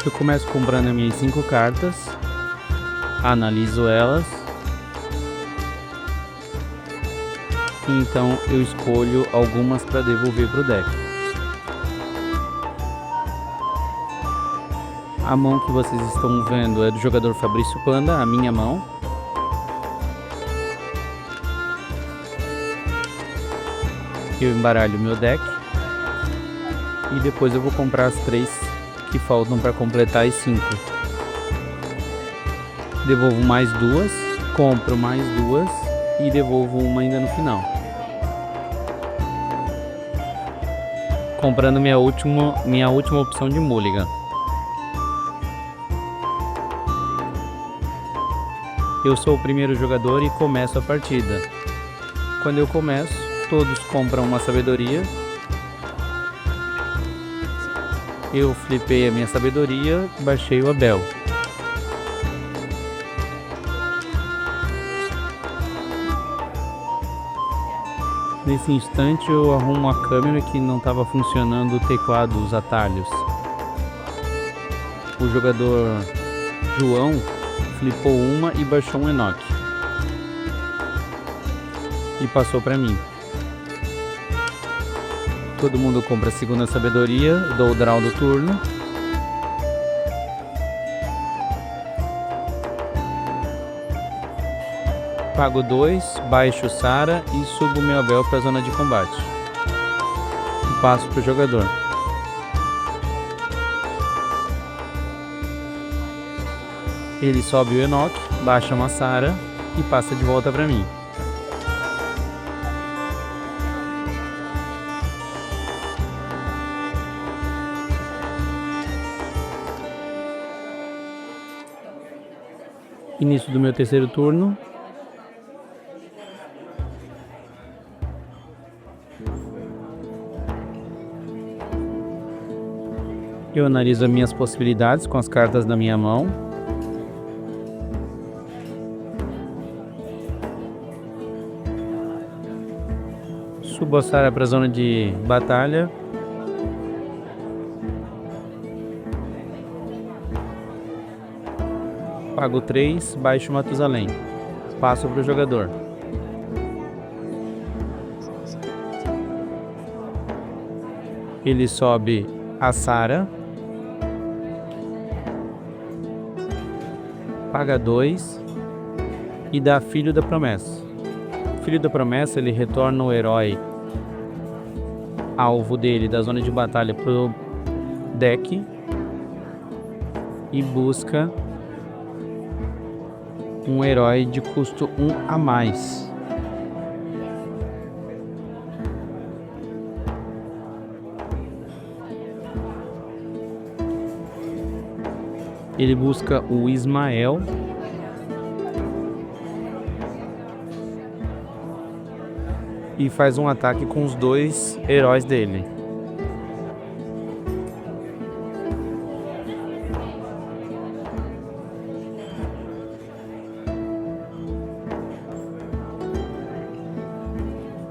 Eu começo comprando as minhas 5 cartas, analiso elas, e então eu escolho algumas para devolver pro deck. A mão que vocês estão vendo é do jogador Fabrício Panda, a minha mão. Eu embaralho meu deck e depois eu vou comprar as 3 que faltam para completar as 5. Devolvo mais 2, compro mais 2 e devolvo uma ainda no final. Comprando minha última opção de mulligan. Eu sou o primeiro jogador e começo a partida. Quando eu começo, todos compram uma sabedoria. Eu flipei a minha sabedoria, baixei o Abel. Nesse instante eu arrumo a câmera que não estava funcionando o teclado, os atalhos. O jogador João flipou uma e baixou um Enoch. E passou para mim. Todo mundo compra a segunda sabedoria, dou o draw do turno. Pago 2, baixo Sara e subo meu Abel para a zona de combate. E passo para o jogador. Ele sobe o Enoch, baixa uma Sara e passa de volta para mim. Início do meu terceiro turno. Eu analiso as minhas possibilidades com as cartas da minha mão. Subo a Sara para a zona de batalha. Pago 3, baixo Matusalém. Passo para o jogador. Ele sobe a Sara. Paga 2 e dá Filho da Promessa. Filho da Promessa, ele retorna o herói alvo dele da zona de batalha pro deck e busca um herói de custo 1 a mais. Ele busca o Ismael. E faz um ataque com os 2 heróis dele.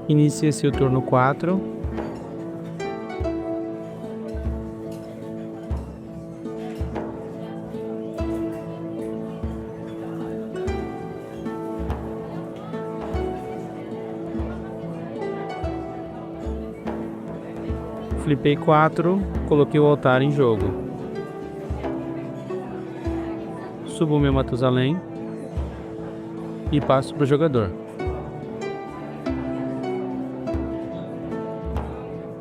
Inicia-se o turno 4. Flipei 4, coloquei o altar em jogo. Subo o meu Matusalém e passo para o jogador.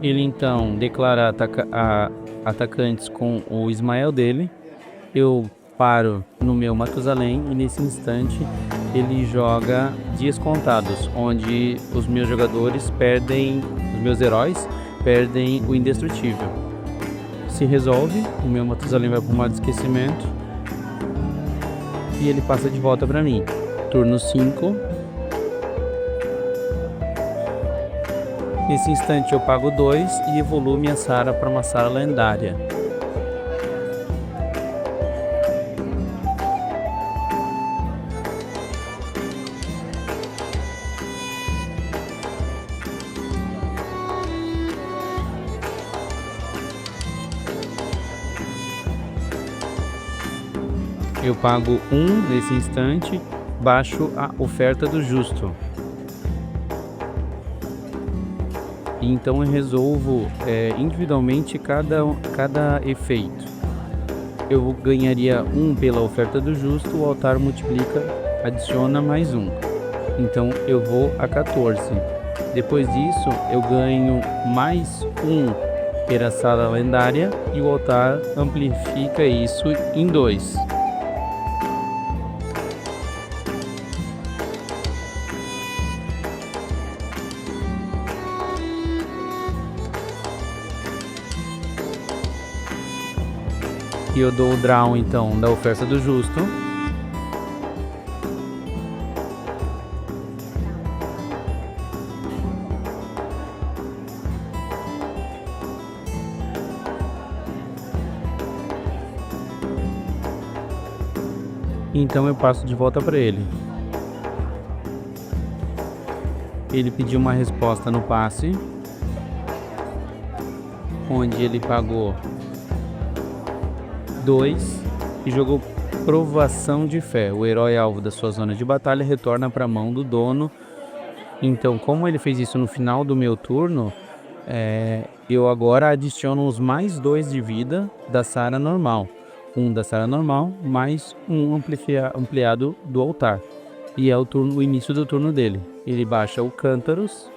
Ele então declara atacantes com o Ismael dele. Eu paro no meu Matusalém e nesse instante ele joga Dias Contados, onde os meus jogadores perdem, os meus heróis perdem o indestrutível. Se resolve, o meu Matusalém vai para o modo de esquecimento e ele passa de volta para mim. Turno 5. Nesse instante eu pago 2 e evoluo minha Sara para uma Sara lendária. Eu pago 1 nesse instante, baixo a oferta do justo. E então eu resolvo individualmente cada efeito. Eu ganharia 1 pela oferta do justo, o altar multiplica, adiciona mais 1. Então eu vou a 14. Depois disso eu ganho mais 1 pela sala lendária e o altar amplifica isso em 2. E eu dou o draw então da oferta do justo. Então eu passo de volta para ele. Ele pediu uma resposta no passe, onde ele pagou 2 e jogou provação de fé. O herói alvo da sua zona de batalha retorna para a mão do dono. Então, como ele fez isso no final do meu turno, eu agora adiciono os mais 2 de vida da Sara normal. 1 da Sara normal, mais 1 ampliado do altar. E é o início do turno dele. Ele baixa o Cântaros,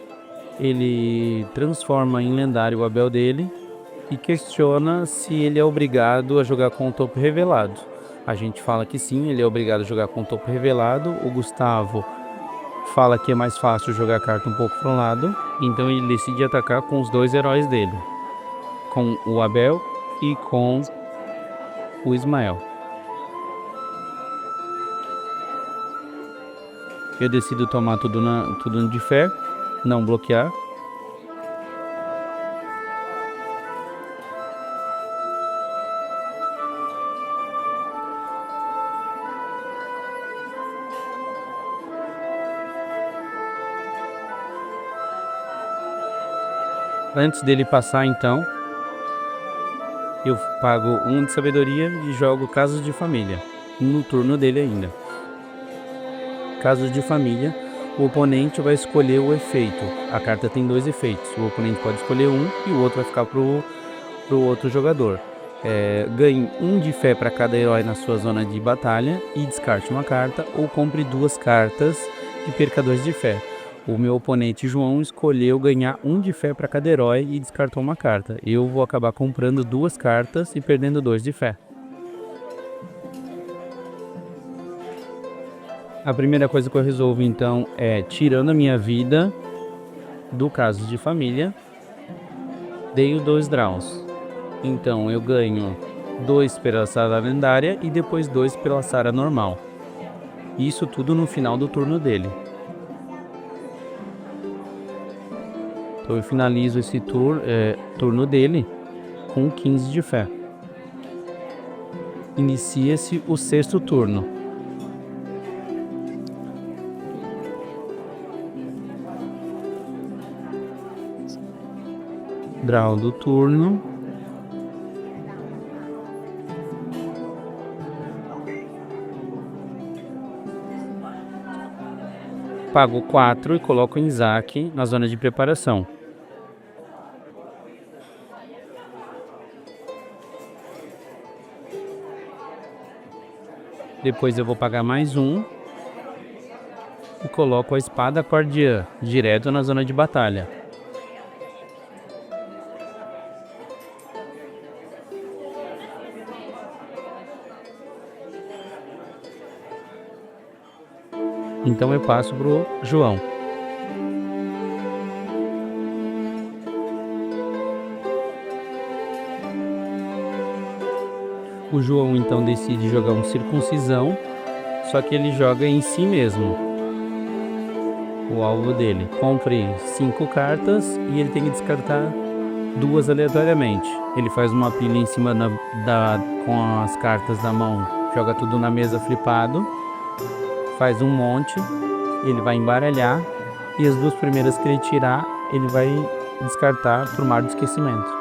ele transforma em lendário o Abel dele e questiona se ele é obrigado a jogar com o topo revelado. A gente fala que sim, ele é obrigado a jogar com o topo revelado. O Gustavo fala que é mais fácil jogar a carta um pouco para um lado, então ele decide atacar com os 2 heróis dele, com o Abel e com o Ismael. Eu decido tomar tudo de fé, não bloquear. Antes dele passar, então, eu pago 1 de sabedoria e jogo Casos de Família, no turno dele ainda. Casos de Família, o oponente vai escolher o efeito. A carta tem 2 efeitos, o oponente pode escolher um e o outro vai ficar pro outro jogador. Ganhe 1 de fé para cada herói na sua zona de batalha e descarte uma carta, ou compre 2 cartas e perca 2 de fé. O meu oponente João escolheu ganhar 1 de fé para cada herói e descartou uma carta. Eu vou acabar comprando 2 cartas e perdendo 2 de fé. A primeira coisa que eu resolvo então é tirando a minha vida do Casos de Família, dei 2 draws. Então eu ganho 2 pela Sara lendária e depois 2 pela Sara normal. Isso tudo no final do turno dele. Então eu finalizo esse turno dele com 15 de fé. Inicia-se o 6º turno. Draw do turno. Pago 4 e coloco em Isaac na zona de preparação. Depois eu vou pagar mais 1 e coloco a espada Cordian direto na zona de batalha. Então eu passo pro João. O João então decide jogar um circuncisão, só que ele joga em si mesmo, o alvo dele. Compre 5 cartas e ele tem que descartar 2 aleatoriamente. Ele faz uma pilha em cima com as cartas da mão, joga tudo na mesa flipado, faz um monte, ele vai embaralhar e as 2 primeiras que ele tirar, ele vai descartar pro mar do esquecimento.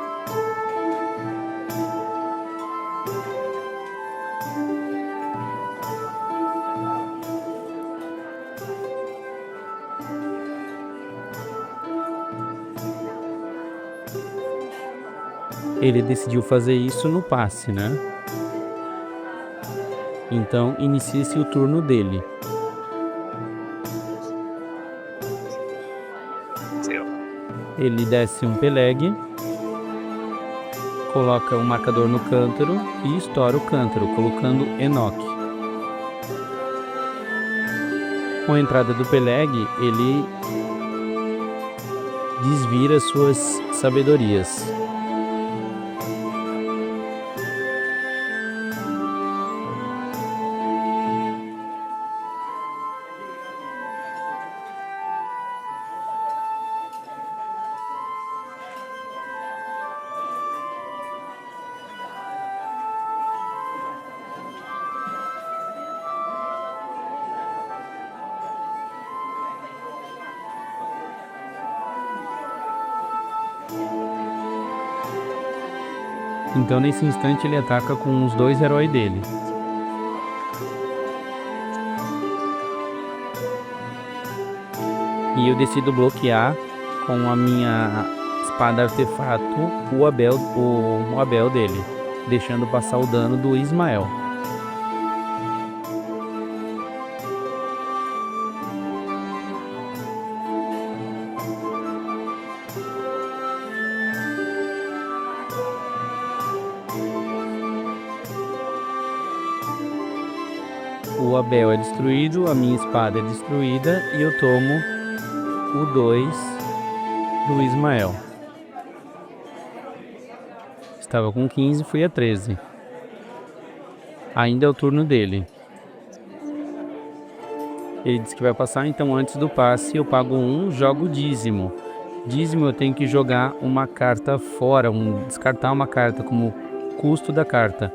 Ele decidiu fazer isso no passe, né? Então inicia-se o turno dele. Ele desce um Peleg, coloca o marcador no cântaro e estoura o cântaro, colocando Enoch. Com a entrada do Peleg, ele desvira suas sabedorias. Então nesse instante ele ataca com os 2 heróis dele. E eu decido bloquear com a minha espada artefato o Abel dele, deixando passar o dano do Ismael. O Abel é destruído, a minha espada é destruída e eu tomo o 2 do Ismael. Estava com 15, fui a 13. Ainda é o turno dele. Ele disse que vai passar, então antes do passe eu pago 1, jogo dízimo. Dízimo eu tenho que jogar uma carta fora, descartar uma carta como custo da carta.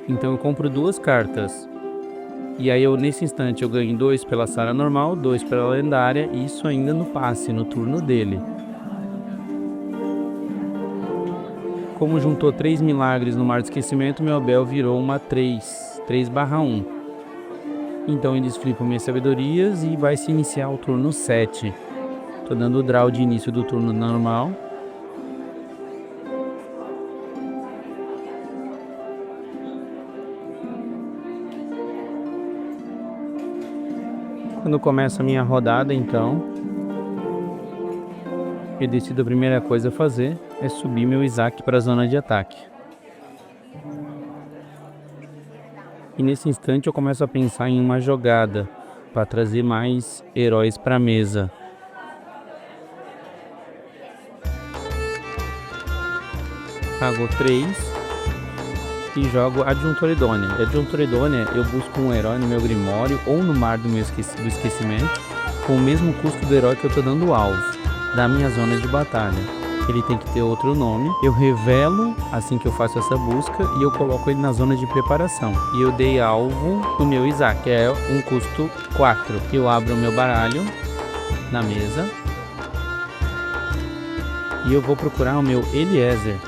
Então eu compro 2 cartas. E aí nesse instante eu ganho 2 pela Sara normal, 2 pela lendária, e isso ainda no passe, no turno dele. Como juntou 3 milagres no Mar do Esquecimento, meu Abel virou uma 3/1. Então ele desflipa minhas sabedorias e vai se iniciar o turno 7. Tô dando o draw de início do turno normal. Quando começa a minha rodada, então, eu decido a primeira coisa a fazer é subir meu Isaac para a zona de ataque. E nesse instante eu começo a pensar em uma jogada para trazer mais heróis para a mesa. Pago 3 e jogo Adjuntor Idônea. Adjuntor Idônea eu busco um herói no meu Grimório ou no Mar do Esquecimento com o mesmo custo do herói que eu estou dando alvo da minha zona de batalha. Ele tem que ter outro nome. Eu revelo assim que eu faço essa busca e eu coloco ele na zona de preparação. E eu dei alvo no meu Isaac, que é um custo 4. Eu abro o meu baralho na mesa e eu vou procurar o meu Eliezer.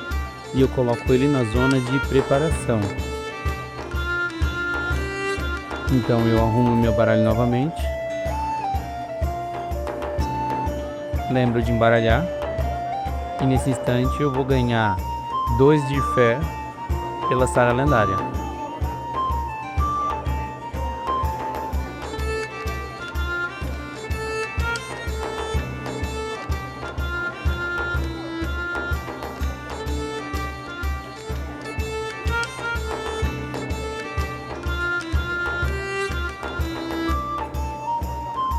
E eu coloco ele na zona de preparação. Então eu arrumo meu baralho novamente. Lembro de embaralhar. E nesse instante eu vou ganhar 2 de fé pela Sara lendária.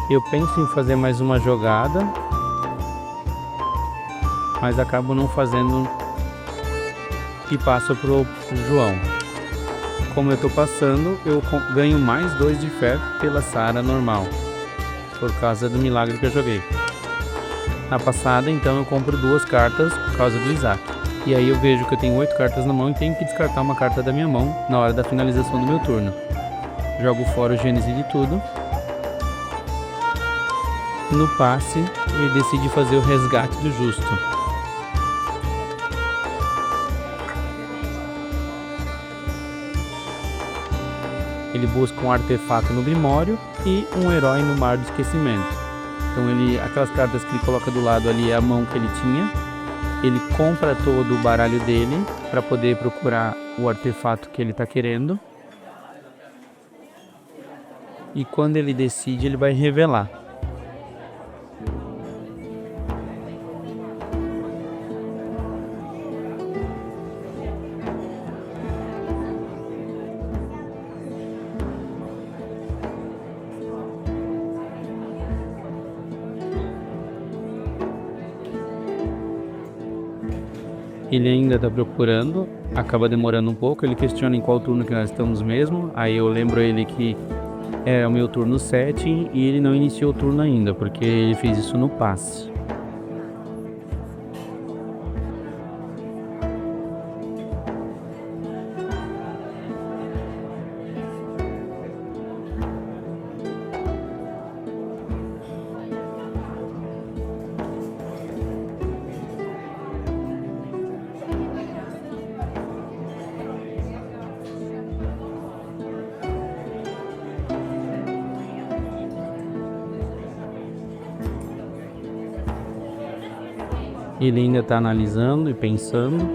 Eu penso em fazer mais uma jogada, mas acabo não fazendo e passo pro João. Como eu tô passando, eu ganho mais 2 de fé pela Sara normal, por causa do milagre que eu joguei. Na passada, então, eu compro 2 cartas por causa do Isaac. E aí eu vejo que eu tenho 8 cartas na mão e tenho que descartar uma carta da minha mão na hora da finalização do meu turno. Jogo fora o Gênese de tudo. No passe, ele decide fazer o resgate do justo. Ele busca um artefato no Grimório e um herói no Mar do Esquecimento. Então aquelas cartas que ele coloca do lado ali é a mão que ele tinha. Ele compra todo o baralho dele para poder procurar o artefato que ele está querendo. E quando ele decide, ele vai revelar. Ele ainda está procurando, acaba demorando um pouco, ele questiona em qual turno que nós estamos mesmo, aí eu lembro ele que é o meu turno 7 e ele não iniciou o turno ainda, porque ele fez isso no passe. Ele ainda está analisando e pensando.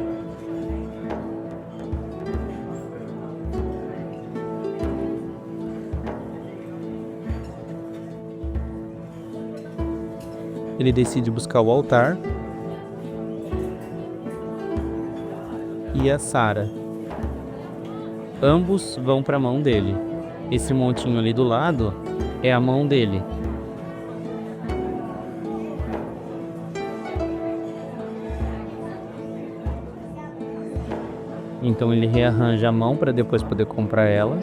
Ele decide buscar o altar. E a Sara. Ambos vão para a mão dele. Esse montinho ali do lado é a mão dele. Então ele rearranja a mão para depois poder comprar ela.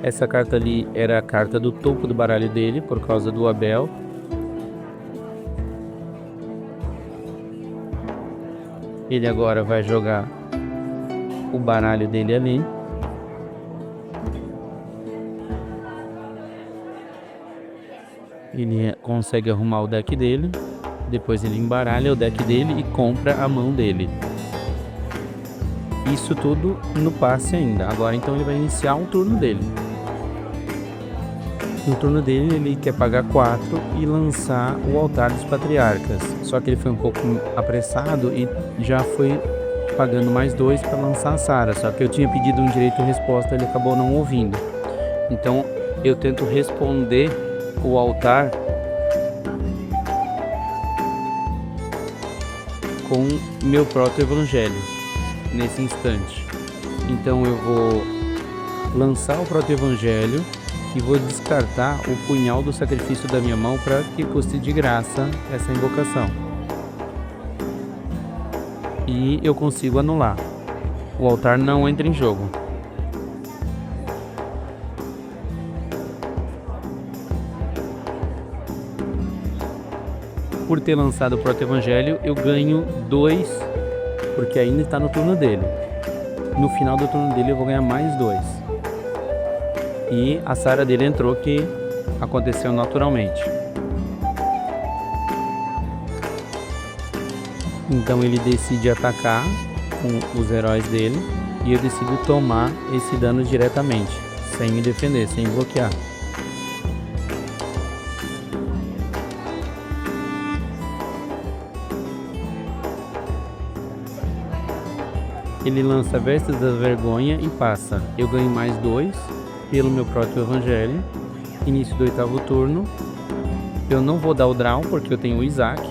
Essa carta ali era a carta do topo do baralho dele, por causa do Abel. Ele agora vai jogar o baralho dele ali. Ele consegue arrumar o deck dele. Depois ele embaralha o deck dele e compra a mão dele. Isso tudo no passe ainda. Agora então ele vai iniciar um turno dele. No turno dele ele quer pagar 4 e lançar o altar dos patriarcas. Só que ele foi um pouco apressado e já foi pagando mais 2 para lançar a Sara. Só que eu tinha pedido um direito de resposta, ele acabou não ouvindo. Então eu tento responder o altar com meu proto-evangelho nesse instante. Então eu vou lançar o proto-evangelho e vou descartar o punhal do sacrifício da minha mão para que custe de graça essa invocação. E eu consigo anular. O altar não entra em jogo. Por ter lançado o proto-evangelho, eu ganho 2, porque ainda está no turno dele. No final do turno dele eu vou ganhar mais 2. E a Sara dele entrou, que aconteceu naturalmente. Então ele decide atacar com os heróis dele e eu decido tomar esse dano diretamente, sem me defender, sem bloquear. Ele lança Vestes da Vergonha e passa. Eu ganho mais 2 pelo meu próprio Evangelho. Início do 8º turno. Eu não vou dar o draw porque eu tenho o Isaac.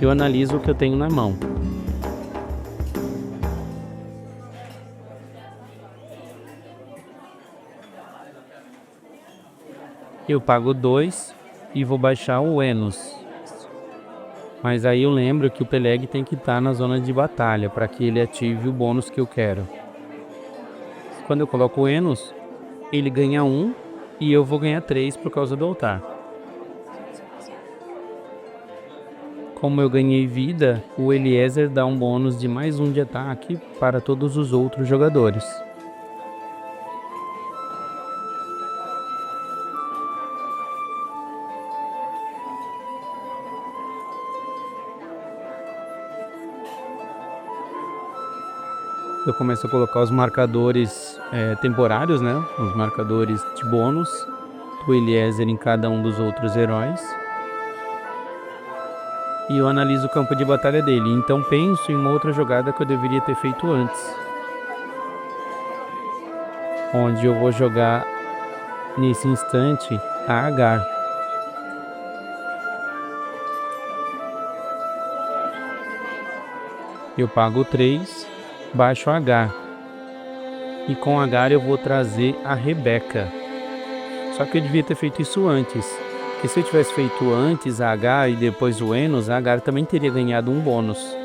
Eu analiso o que eu tenho na mão. Eu pago 2 e vou baixar o Enos. Mas aí eu lembro que o Peleg tem que estar na zona de batalha para que ele ative o bônus que eu quero. Quando eu coloco o Enos, ele ganha 1 e eu vou ganhar 3 por causa do altar. Como eu ganhei vida, o Eliezer dá um bônus de mais 1 de ataque para todos os outros jogadores. eu começo a colocar os marcadores temporários, né? Os marcadores de bônus do Eliezer em cada um dos outros heróis. E eu analiso o campo de batalha dele. Então penso em uma outra jogada que eu deveria ter feito antes. Onde eu vou jogar nesse instante a Agar. Eu pago 3, baixo a Agar. E com a Agar eu vou trazer a Rebeca. Só que eu devia ter feito isso antes. Porque se eu tivesse feito antes a Agar e depois o Enos, a Agar também teria ganhado um bônus.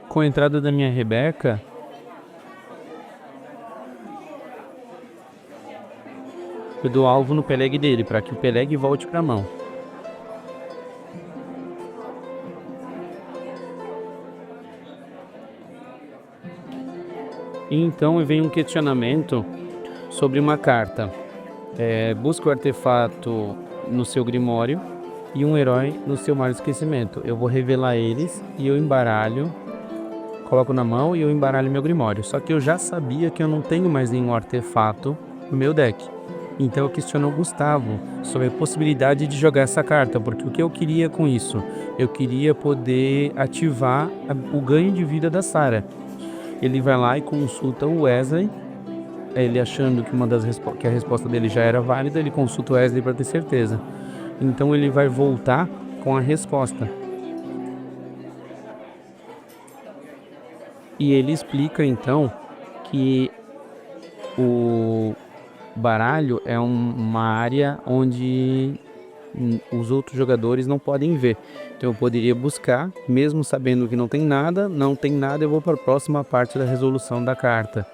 Com a entrada da minha Rebeca, eu dou alvo no Peleg dele, para que o Peleg volte para a mão. E então vem um questionamento sobre uma carta. Busca o artefato no seu Grimório e um herói no seu Mar do Esquecimento. Eu vou revelar eles e eu embaralho, coloco na mão e eu embaralho meu Grimório. Só que eu já sabia que eu não tenho mais nenhum artefato no meu deck. Então eu questiono o Gustavo sobre a possibilidade de jogar essa carta, porque o que eu queria com isso? Eu queria poder ativar o ganho de vida da Sarah. Ele vai lá e consulta o Wesley, ele achando que que a resposta dele já era válida, ele consulta o Wesley para ter certeza. Então ele vai voltar com a resposta. E ele explica então que o baralho é uma área onde os outros jogadores não podem ver. Então eu poderia buscar, mesmo sabendo que não tem nada, eu vou para a próxima parte da resolução da carta,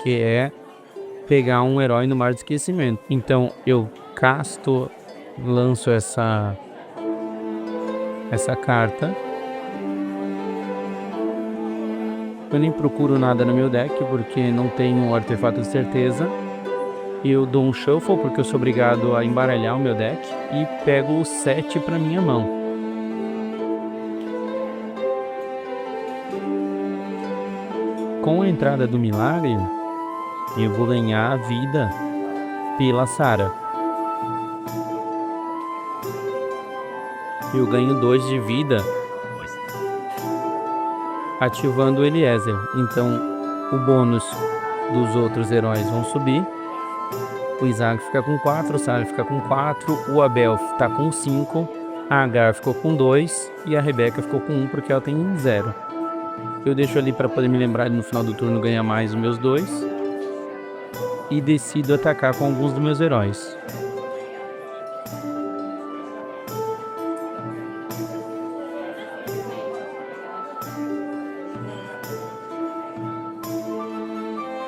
que é pegar um herói no Mar de Esquecimento. Então eu casto, lanço essa carta. Eu nem procuro nada no meu deck, porque não tenho um artefato de certeza. Eu dou um shuffle, porque eu sou obrigado a embaralhar o meu deck. E pego o 7 para minha mão. Com a entrada do milagre, eu vou ganhar a vida pela Sarah. Eu ganho 2 de vida ativando o Eliezer. Então o bônus dos outros heróis vão subir. O Isaac fica com 4, o Sarah fica com 4, o Abel tá com 5, a Agar ficou com 2 e a Rebeca ficou com 1 porque ela tem 0. Eu deixo ali para poder me lembrar de no final do turno ganhar mais os meus 2 e decido atacar com alguns dos meus heróis.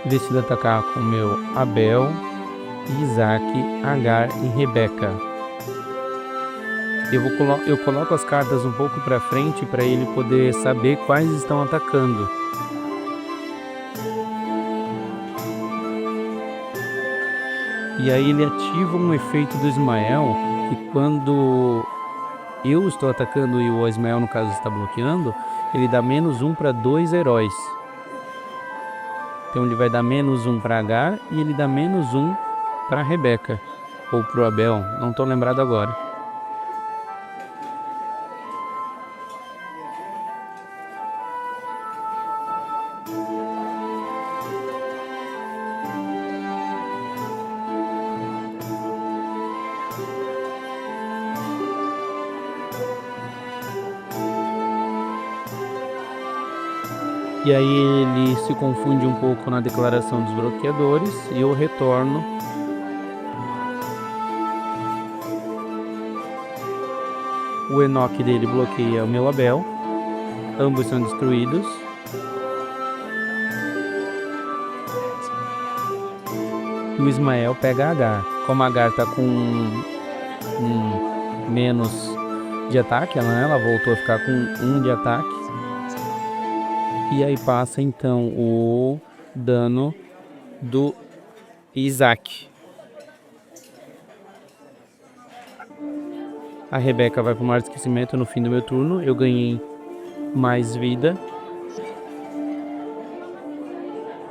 Decido atacar com o meu Abel, Isaac, Agar e Rebeca. Eu coloco as cartas um pouco para frente para ele poder saber quais estão atacando. E aí ele ativa um efeito do Ismael, que quando eu estou atacando e o Ismael no caso está bloqueando, ele dá -1 para 2 heróis. Então ele vai dar -1 para Agar e ele dá -1 para Rebeca. Ou para o Abel, não estou lembrado agora. E aí ele se confunde um pouco na declaração dos bloqueadores e eu retorno. O Enoch dele bloqueia o meu Abel. Ambos são destruídos. E o Ismael pega a Agar. Como a Agar tá com um menos de ataque, ela voltou a ficar com 1 de ataque. E aí passa então o dano do Isaac. A Rebeca vai pro mar de esquecimento no fim do meu turno. Eu ganhei mais vida.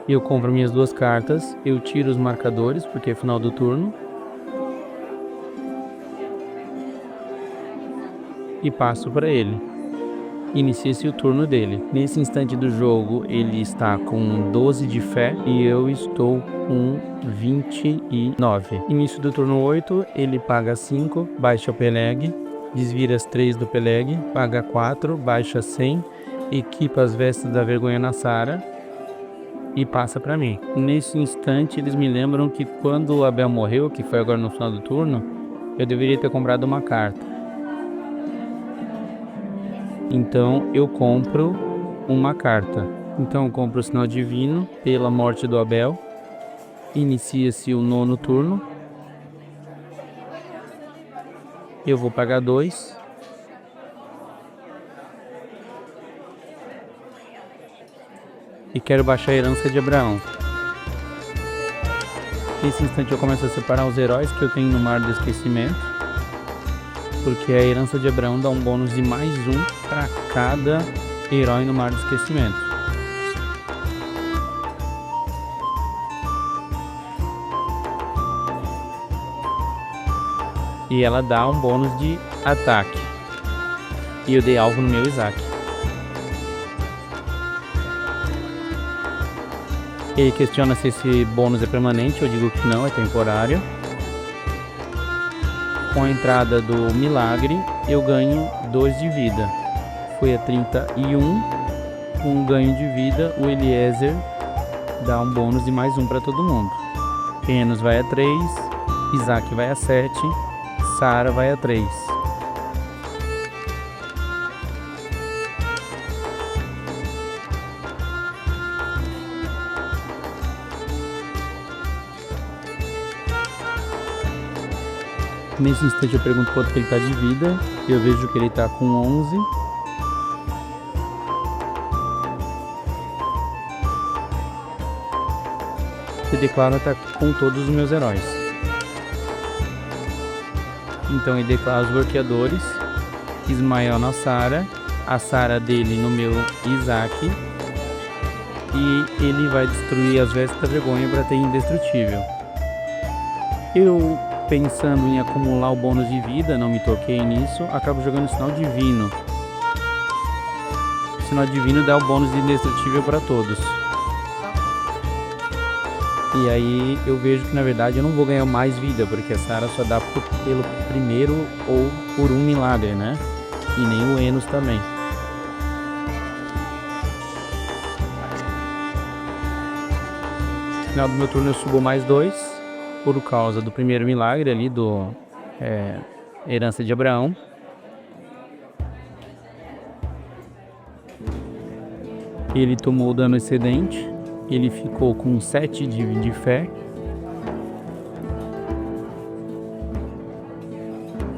Eu compro minhas 2 cartas. Eu tiro os marcadores, porque é final do turno. E passo para ele. Inicia-se o turno dele. Nesse instante do jogo, ele está com 12 de fé e eu estou com 29. Início do turno 8, ele paga 5, baixa o Peleg, desvira as 3 do Peleg, paga 4, baixa 100, equipa as vestes da vergonha na Sara e passa para mim. Nesse instante, eles me lembram que quando o Abel morreu, que foi agora no final do turno, eu deveria ter comprado uma carta. Então eu compro uma carta. Então eu compro o Sinal Divino pela morte do Abel. Inicia-se o 9º turno. Eu vou pagar 2. E quero baixar a herança de Abraão. Nesse instante eu começo a separar os heróis que eu tenho no Mar do Esquecimento. Porque a herança de Abraão dá um bônus de mais 1 para cada herói no Mar do Esquecimento. E ela dá um bônus de ataque. E eu dei alvo no meu Isaac. Ele questiona se esse bônus é permanente, eu digo que não, é temporário. Com a entrada do milagre, eu ganho 2 de vida. Foi a 31, um ganho de vida. O Eliezer dá um bônus de mais 1 para todo mundo. Enos vai a 3, Isaac vai a 7, Sara vai a 3. Nesse instante eu pergunto quanto que ele está de vida. Eu vejo que ele está com 11. E declara tá com todos os meus heróis. Então ele declara os bloqueadores. Ismael na Sara. A Sara dele no meu Isaac. E ele vai destruir as vestes da vergonha para ter indestrutível. Eu, pensando em acumular o bônus de vida, não me toquei nisso, acabo jogando o Sinal Divino. O Sinal Divino dá o bônus de indestrutível para todos. E aí eu vejo que na verdade eu não vou ganhar mais vida, porque a Sara só dá pelo primeiro ou por um milagre, né? E nem o Enos também. No final do meu turno eu subo mais 2. Por causa do primeiro milagre ali do herança de Abraão. Ele tomou o dano excedente. Ele ficou com 7 de fé.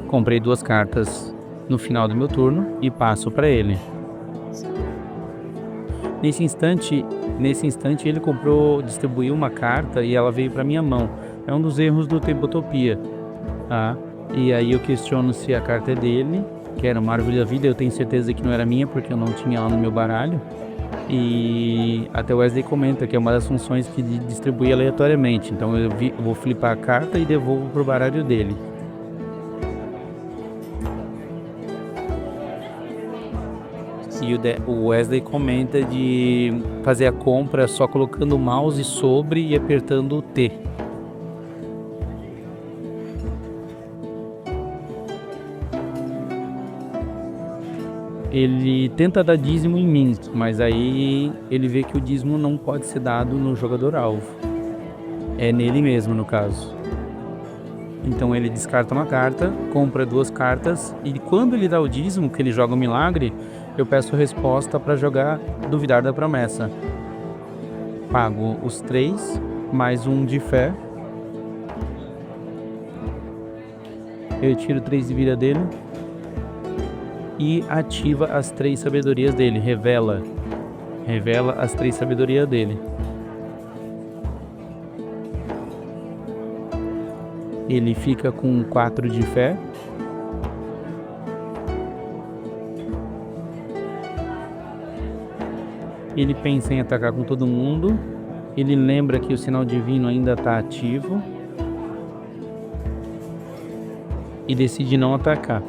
Comprei 2 cartas no final do meu turno e passo para ele. Nesse instante ele distribuiu uma carta e ela veio para minha mão. É um dos erros do Tabletopia, tá? E aí eu questiono se a carta é dele, que era uma árvore da vida. Eu tenho certeza que não era minha, porque eu não tinha ela no meu baralho. E até o Wesley comenta que é uma das funções que distribui aleatoriamente. Então eu vou flipar a carta e devolvo pro baralho dele. E o Wesley comenta de fazer a compra só colocando o mouse sobre e apertando o T. Ele tenta dar dízimo em mim, mas aí ele vê que o dízimo não pode ser dado no jogador alvo. É nele mesmo, no caso. Então ele descarta uma carta, compra 2 cartas, e quando ele dá o dízimo, que ele joga o milagre, eu peço resposta para jogar Duvidar da Promessa. Pago os 3, mais 1 de fé. Eu tiro 3 de vida dele. E ativa as 3 sabedorias dele. Revela as 3 sabedorias dele. Ele fica com 4 de fé. Ele pensa em atacar com todo mundo. Ele lembra que o sinal divino ainda está ativo. E decide não atacar.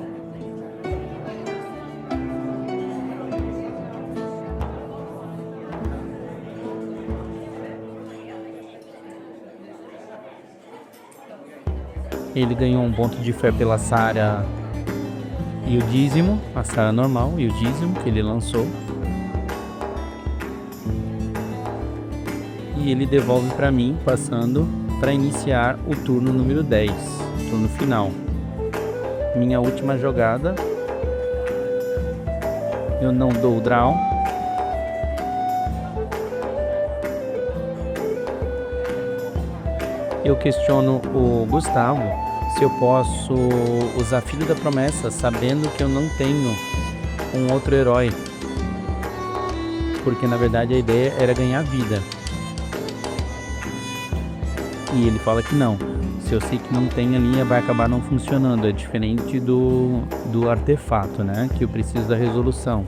Ele ganhou um ponto de fé pela Sara e o dízimo, a Sara normal e o dízimo que ele lançou. E ele devolve para mim, passando para iniciar o turno número 10, turno final. Minha última jogada. Eu não dou o draw. Eu questiono o Gustavo se eu posso usar Filho da Promessa, sabendo que eu não tenho um outro herói. Porque na verdade a ideia era ganhar vida. E ele fala que não. Se eu sei que não tem a linha, vai acabar não funcionando. É diferente do artefato, né? Que eu preciso da resolução.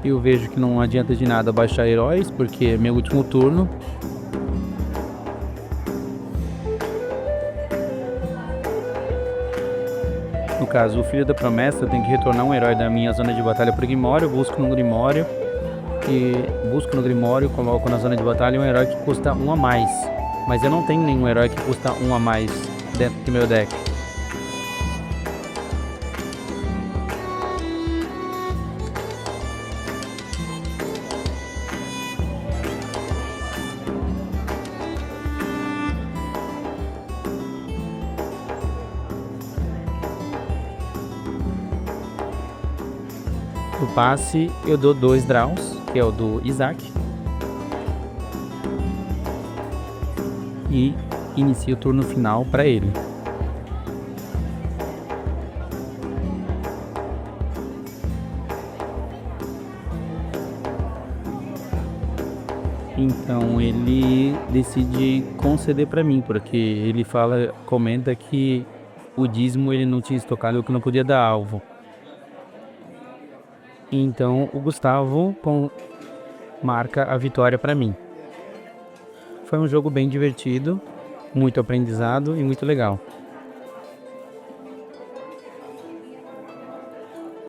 Eu vejo que não adianta de nada baixar heróis, porque é meu último turno. No caso, o Filho da Promessa, eu tenho que retornar um herói da minha zona de batalha para o Grimório. Eu busco no Grimório. Coloco na zona de batalha um herói que custa 1 a mais. Mas eu não tenho nenhum herói que custa 1 a mais dentro do meu deck. No passe, eu dou 2 draws, que é o do Isaac. E inicio o turno final para ele. Então ele decide conceder para mim, porque ele comenta que o dízimo ele não tinha estocado, eu que não podia dar alvo. Então o Gustavo marca a vitória para mim. Foi um jogo bem divertido, muito aprendizado e muito legal.